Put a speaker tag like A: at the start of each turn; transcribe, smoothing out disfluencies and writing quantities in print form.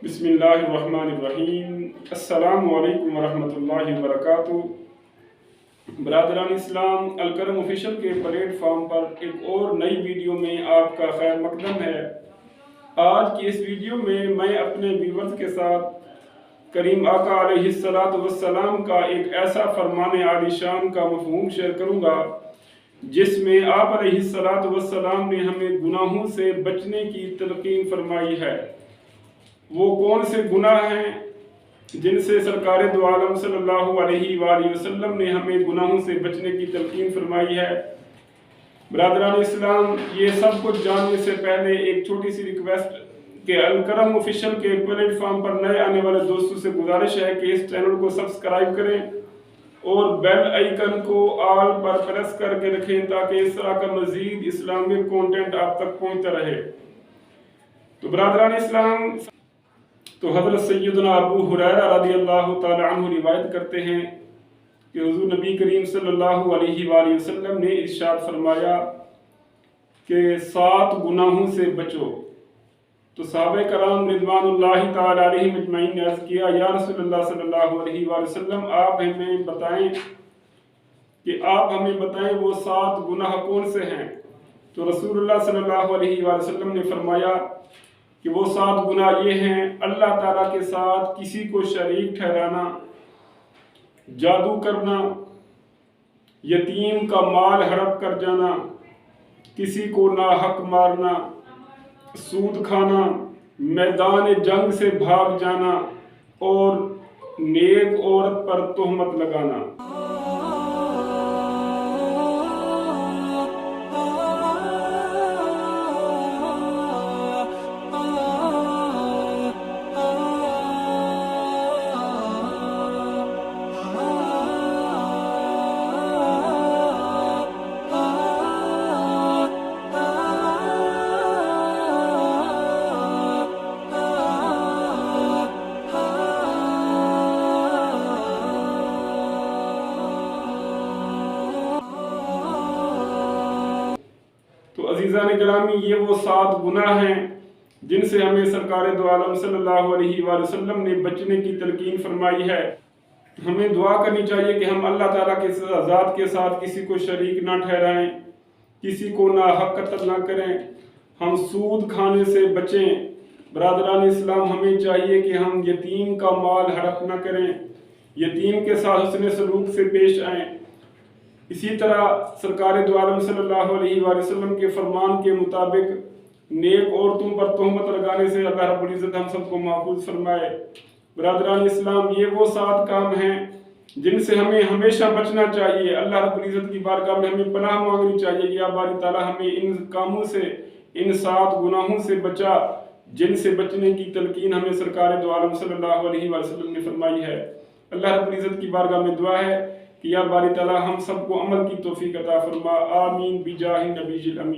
A: بسم اللہ الرحمن الرحیم۔ السلام علیکم ورحمۃ اللہ وبرکاتہ۔ برادران اسلام، الکرم آفیشل کے پلیٹ فارم پر ایک اور نئی ویڈیو میں آپ کا خیر مقدم ہے۔ آج کی اس ویڈیو میں اپنے ویورز کے ساتھ کریم آقا علیہ السلام کا ایک ایسا فرمان عالی شان کا مفہوم شیئر کروں گا جس میں آپ علیہ السلام نے ہمیں گناہوں سے بچنے کی تلقین فرمائی ہے۔ وہ کون سے گناہ ہیں جن سے سرکار دو عالم صلی اللہ علیہ وآلہ وسلم نے ہمیں گناہوں سے بچنے کی تلقین فرمائی ہے؟ برادران اسلام، یہ سب کچھ جاننے سے پہلے ایک چھوٹی سی ریکویسٹ کہ الکرم آفیشل کے پلیٹ فارم پر نئے آنے والے دوستوں سے گزارش ہے کہ اس چینل کو سبسکرائب کریں اور بیل آئیکن کو آل پر پریس کر کے رکھیں تاکہ اس طرح کا مزید اسلامک کانٹینٹ آپ تک پہنچتا رہے۔ تو برادران اسلام، تو حضرت سیدنا ابو ہریرہ رضی اللہ تعالی عنہ روایت کرتے ہیں کہ حضور نبی کریم صلی اللہ علیہ وآلہ وسلم نے ارشاد فرمایا کہ 7 گناہوں سے بچو۔ تو صحابہ کرام رضوان اللہ تعالی علیہم اجمعین نے عرض کیا، یا رسول اللہ صلی اللہ علیہ وآلہ وسلم، آپ ہمیں بتائیں وہ 7 گناہ کون سے ہیں؟ تو رسول اللہ صلی اللہ علیہ وآلہ وسلم نے فرمایا کہ وہ 7 گناہ یہ ہیں: اللہ تعالیٰ کے ساتھ کسی کو شریک ٹھہرانا، جادو کرنا، یتیم کا مال ہڑپ کر جانا، کسی کو ناحق مارنا، سود کھانا، میدان جنگ سے بھاگ جانا اور نیک عورت پر تہمت لگانا۔ تو عزیزان گرامی، یہ وہ 7 گناہ ہیں جن سے ہمیں سرکار دو عالم صلی اللہ علیہ وآلہ وسلم نے بچنے کی تلقین فرمائی ہے۔ ہمیں دعا کرنی چاہیے کہ ہم اللہ تعالیٰ کے ذات کے ساتھ کسی کو شریک نہ ٹھہرائیں، کسی کو ناحق قتل نہ کریں، ہم سود کھانے سے بچیں۔ برادران اسلام، ہمیں چاہیے کہ ہم یتیم کا مال ہڑپ نہ کریں، یتیم کے ساتھ حسن سلوک سے پیش آئیں۔ اسی طرح سرکار دو عالم صلی اللہ علیہ وآلہ وسلم کے فرمان کے مطابق نیک عورتوں پر تہمت لگانے سے اللہ رب العزت ہم سب کو محفوظ فرمائے۔ برادران اسلام، یہ وہ 7 کام ہیں جن سے ہمیں ہمیشہ بچنا چاہیے۔ اللہ رب العزت کی بارگاہ میں ہمیں پناہ مانگنی چاہیے کہ یا باری تعالیٰ ہمیں ان کاموں سے، ان 7 گناہوں سے بچا جن سے بچنے کی تلقین ہمیں سرکار دو عالم صلی اللہ علیہ وآلہ وسلم نے فرمائی ہے۔ اللہ رب العزت کی بارگاہ میں دعا ہے کہ یا باری تعالیٰ ہم سب کو عمل کی توفیق عطا فرما، آمین بجاہ نبی الامین۔